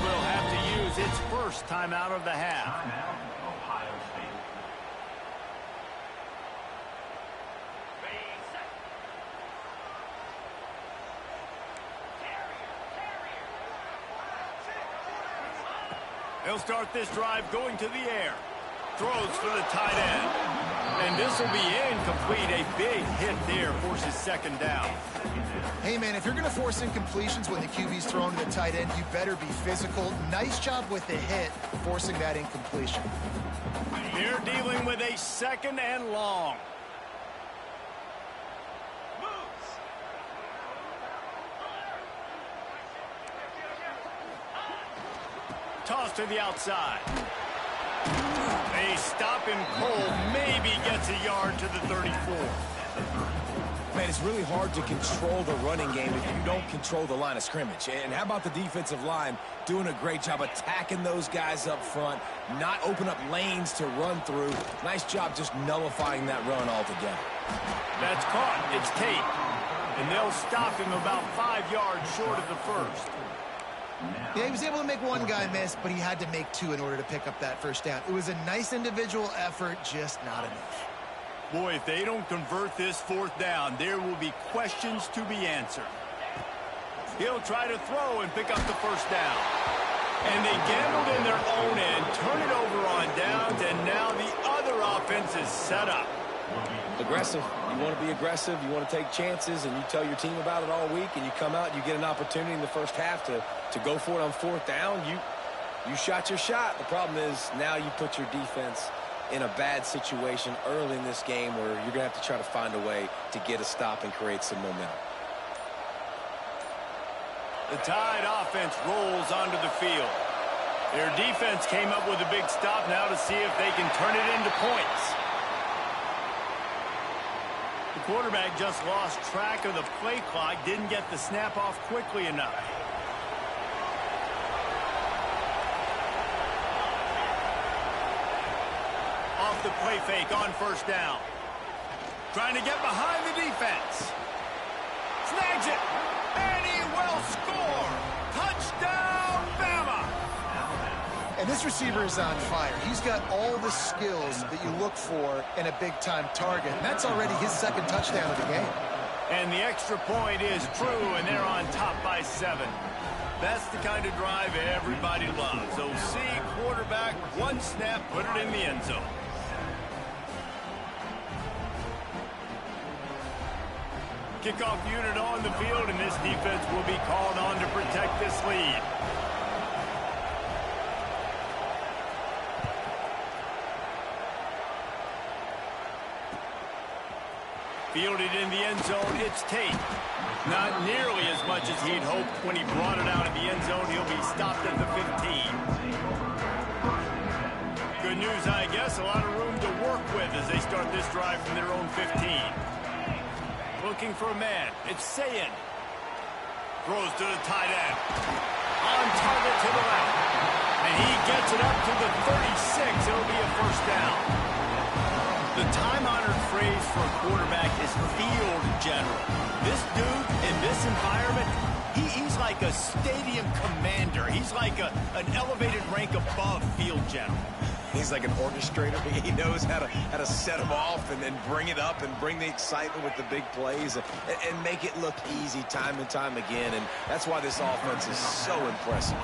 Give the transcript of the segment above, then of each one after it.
will have to use its first timeout of the half. He'll start this drive going to the air. Throws for the tight end. And this will be incomplete. A big hit there forces second down. Hey, man, if you're going to force incompletions when the QB's thrown to the tight end, you better be physical. Nice job with the hit, forcing that incompletion. They're dealing with a second and long. Toss to the outside. They stop him cold. Maybe gets a yard to the 34. Man, it's really hard to control the running game if you don't control the line of scrimmage. And how about the defensive line doing a great job attacking those guys up front, not open up lanes to run through. Nice job just nullifying that run altogether. That's caught. It's Tate. And they'll stop him about 5 yards short of the first. Yeah, he was able to make one guy miss, but he had to make two in order to pick up that first down. It was a nice individual effort, just not enough. Boy, if they don't convert this fourth down, there will be questions to be answered. He'll try to throw and pick up the first down. And they gambled in their own end, turn it over on downs, and now the other offense is set up. Aggressive. You want to be aggressive. You want to take chances, and you tell your team about it all week, and you come out and you get an opportunity in the first half to go for it on fourth down. You shot your shot. The problem is now you put your defense in a bad situation early in this game where you're going to have to try to find a way to get a stop and create some momentum. The Tide offense rolls onto the field. Their defense came up with a big stop now to see if they can turn it into points. The quarterback just lost track of the play clock, didn't get the snap off quickly enough. Off the play fake on first down. Trying to get behind the defense. Snags it, and he will score. Touchdown, Bama! And this receiver is on fire. He's got all the skills that you look for in a big-time target. And that's already his second touchdown of the game. And the extra point is true, and they're on top by 7. That's the kind of drive everybody loves. OC quarterback, one snap, put it in the end zone. Kickoff unit on the field, and this defense will be called on to protect this lead. Fielded in the end zone, it's Tate. Not nearly as much as he'd hoped when he brought it out of the end zone. He'll be stopped at the 15. Good news, I guess. A lot of room to work with as they start this drive from their own 15. Looking for a man. It's Sayin. Throws to the tight end. On target to the left. And he gets it up to the 36. It'll be a first down. The time-honored phrase for a quarterback is field general. This dude, in this environment, he's like a stadium commander. He's like an elevated rank above field general. He's like an orchestrator. He knows how to set them off and then bring it up and bring the excitement with the big plays and make it look easy time and time again. And that's why this offense is so impressive.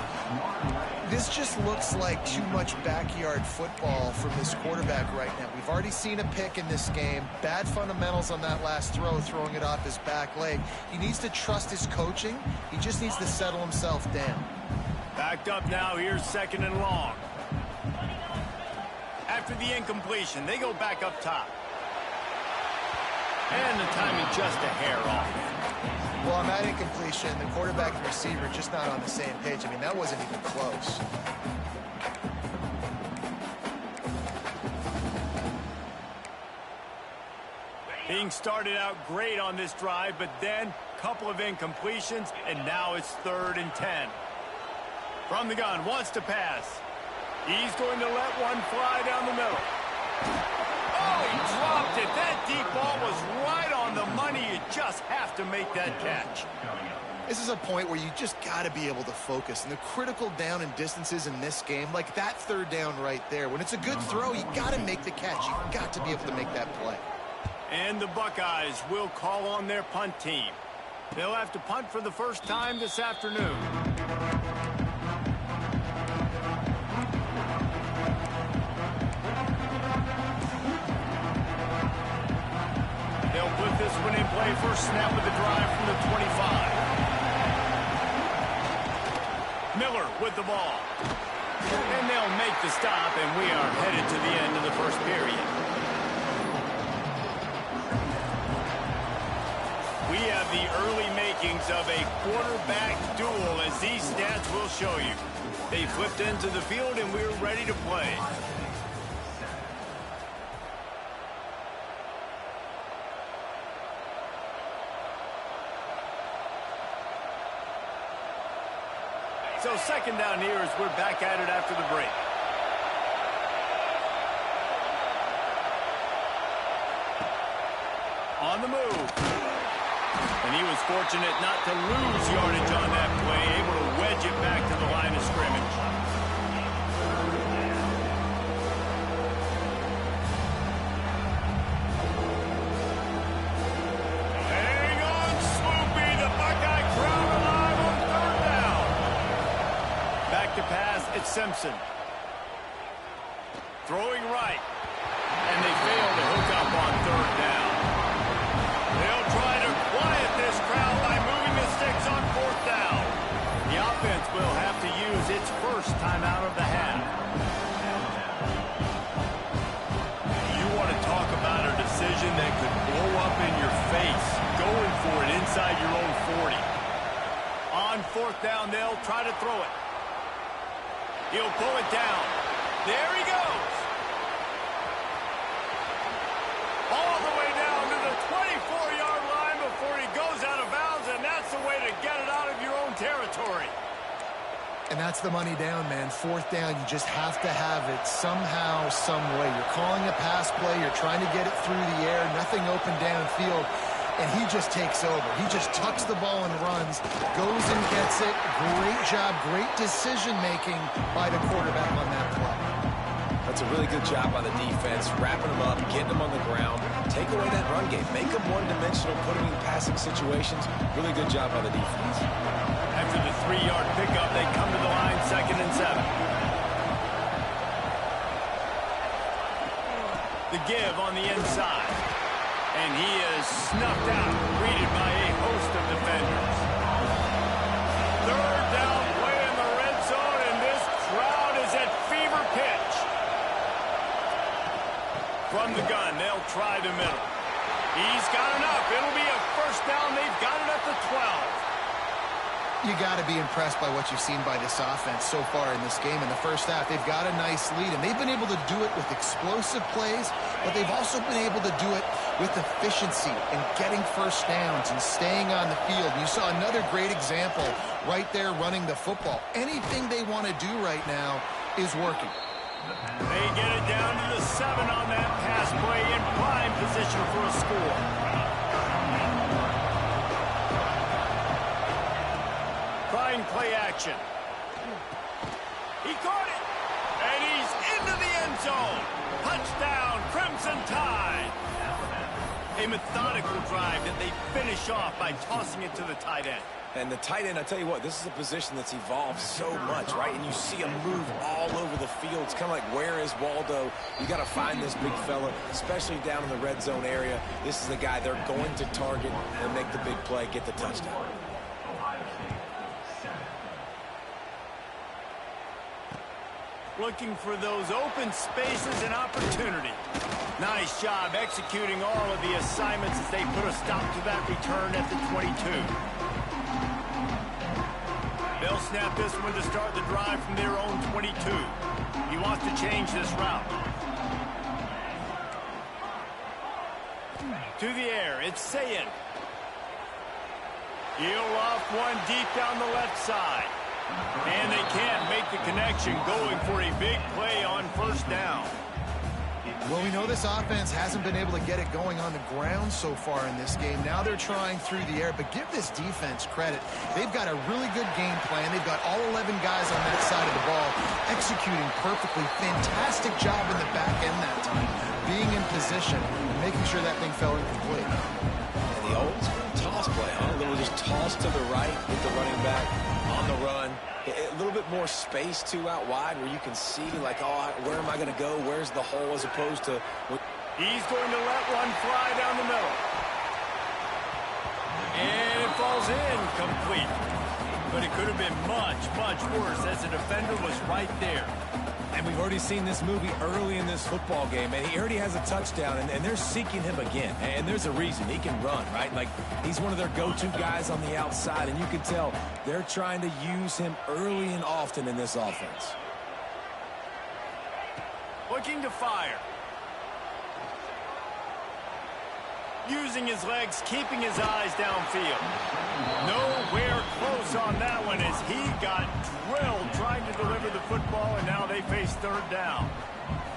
This just looks like too much backyard football from this quarterback right now. We've already seen a pick in this game. Bad fundamentals on that last throw, throwing it off his back leg. He needs to trust his coaching. He just needs to settle himself down. Backed up now. Here's second and long. After the incompletion, they go back up top. And the timing just a hair off. Well, on that incompletion, the quarterback and receiver just not on the same page. I mean, that wasn't even close. Being started out great on this drive, but then a couple of incompletions, and now it's 3rd and 10. From the gun, wants to pass. He's going to let one fly down the middle. Oh, he dropped it. That deep ball was right on the money. You just have to make that catch. This is a point where you just got to be able to focus. And the critical down and distances in this game, like that third down right there, when it's a good throw, you got to make the catch. You've got to be able to make that play. And the Buckeyes will call on their punt team. They'll have to punt for the first time this afternoon. They'll put this one in play. First snap of the drive from the 25. Miller with the ball. And they'll make the stop, and we are headed to the end of the first period. We have the early makings of a quarterback duel, as these stats will show you. They flipped into the field, and we're ready to play. So second down here as we're back at it after the break. On the move. And he was fortunate not to lose yardage on that play, able to wedge it back to the line of scrimmage. Hang on, Swoopy. The Buckeye crowd alive on third down. Back to pass, it's Simpson. Throwing right. And they fail to hook up on third down. They'll try to quiet this crowd by moving the sticks on fourth down. The offense will have to use its first timeout of the half. You want to talk about a decision that could blow up in your face, going for it inside your own 40. On fourth down, they'll try to throw it. He'll pull it down. There he goes. All the way down to the 24-yard line before he goes out of bounds, and that's the way to get it out of your own territory. And that's the money down, man. Fourth down, you just have to have it somehow, some way. You're calling a pass play. You're trying to get it through the air. Nothing open downfield. And he just takes over. He just tucks the ball and runs, goes and gets it. Great job, great decision-making by the quarterback on that play. That's a really good job by the defense, wrapping them up, getting them on the ground, take away that run game, make them one-dimensional, put them in passing situations. Really good job by the defense. After the 3-yard pickup, they come to the line, 2nd and 7. The give on the inside. And he is snuffed out, greeted by a host of defenders. Third down play in the red zone, and this crowd is at fever pitch. From the gun, they'll try the middle. He's got enough. It'll be a first down. They've got it at the 12. You got to be impressed by what you've seen by this offense so far in this game. In the first half, they've got a nice lead, and they've been able to do it with explosive plays, but they've also been able to do it with efficiency and getting first downs and staying on the field. You saw another great example right there running the football. Anything they want to do right now is working. They get it down to the 7 on that pass play in prime position for a score. Trying play action. He caught it, and he's into the end zone. Touchdown, Crimson Tide. A methodical drive that they finish off by tossing it to the tight end. And the tight end, I tell you what, this is a position that's evolved so much, right? And you see him move all over the field. It's kind of like, where is Waldo? You got to find this big fella, especially down in the red zone area. This is the guy they're going to target and make the big play, get the touchdown. Looking for those open spaces and opportunity. Nice job executing all of the assignments as they put a stop to that return at the 22. They'll snap this one to start the drive from their own 22. He wants to change this route. To the air, it's Sayin. He'll off one deep down the left side. And they can't make the connection, going for a big play on first down. Well, we know this offense hasn't been able to get it going on the ground so far in this game. Now they're trying through the air, but give this defense credit. They've got a really good game plan. They've got all 11 guys on that side of the ball executing perfectly. Fantastic job in the back end that time, being in position, making sure that thing fell incomplete. And the old school toss play, huh? A little just toss to the right with the running back on the run. A little bit more space, too, out wide where you can see, like, oh, where am I going to go? Where's the hole as opposed to... He's going to let one fly down the middle. And it falls in complete. But it could have been much, much worse as the defender was right there. And we've already seen this movie early in this football game, and he already has a touchdown, and they're seeking him again. And there's a reason. He can run, right? Like, he's one of their go-to guys on the outside, and you can tell they're trying to use him early and often in this offense. Looking to fire. Using his legs, keeping his eyes downfield. Nowhere close on that one as he got drilled trying to deliver the football, and now they face third down.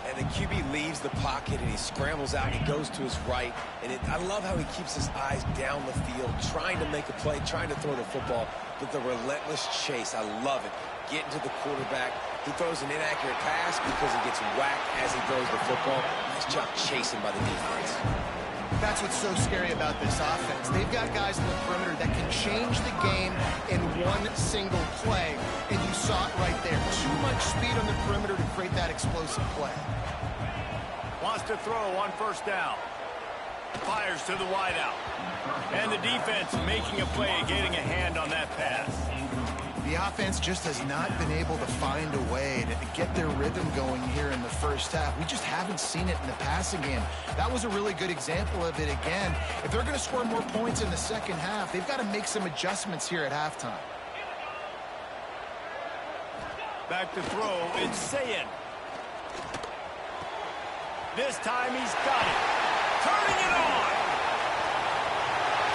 And the QB leaves the pocket, and he scrambles out, and he goes to his right. And I love how he keeps his eyes down the field, trying to make a play, trying to throw the football, but the relentless chase, I love it. Getting to the quarterback. He throws an inaccurate pass because he gets whacked as he throws the football. Nice job chasing by the defense. That's what's so scary about this offense. They've got guys in the perimeter that can change the game in one single play, and you saw it right there. Too much speed on the perimeter to create that explosive play. Wants to throw on first down. Fires to the wideout. And the defense making a play, getting a hand on that pass. The offense just has not been able to find a way to get their rhythm going here in the first half. We just haven't seen it in the passing game. That was a really good example of it again. If they're going to score more points in the second half, they've got to make some adjustments here at halftime. Back to throw, it's Sayin. This time he's got it. Turning it on.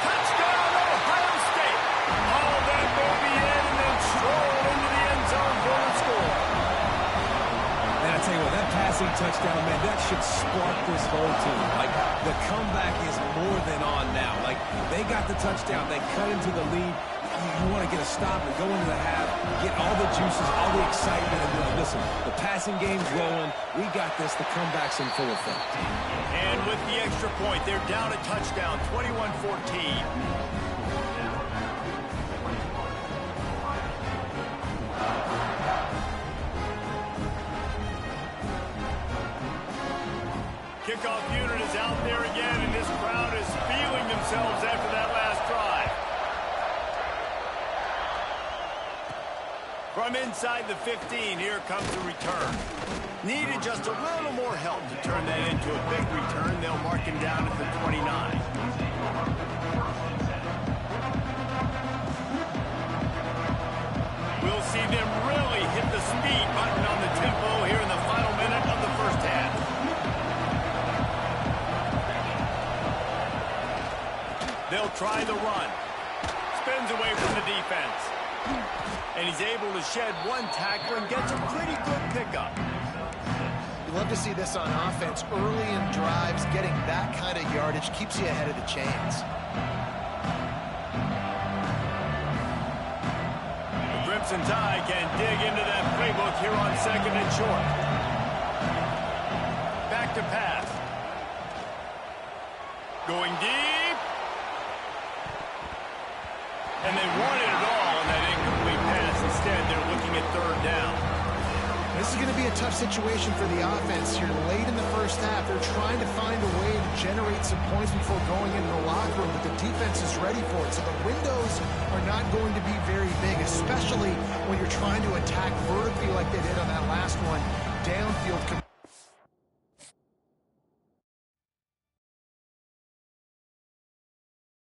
Touchdown, Ohio State. All that will be in and then stroll into the end zone for the score. And I tell you what, that passing touchdown, man, that should spark this whole team. Like, the comeback is more than on now. Like, they got the touchdown. They cut into the lead. You want to get a stop and go into the half, get all the juices, all the excitement, and like, listen, the passing game's rolling. We got this. The comeback's in full effect. And with the extra point, they're down a touchdown, 21-14. Kickoff unit is out there again, and this crowd is feeling themselves after that last drive. From inside the 15, here comes the return. Needed just a little more help to turn that into a big return. They'll mark him down at the 29. We'll see them really hit the speed button on the tempo here in the final minute of the first half. They'll try the run. Spins away from the defense. And he's able to shed one tackle and gets a pretty good pickup. You love to see this on offense. Early in drives, getting that kind of yardage keeps you ahead of the chains. The Crimson Tide can dig into that playbook here on second and short. Back to pass. Going deep. And they wanted it all on that incomplete pass. Instead, they're looking at third down. This is going to be a tough situation for the offense here. Late in the first half, they're trying to find a way to generate some points before going into the locker room, but the defense is ready for it. So the windows are not going to be very big, especially when you're trying to attack vertically like they did on that last one. Downfield.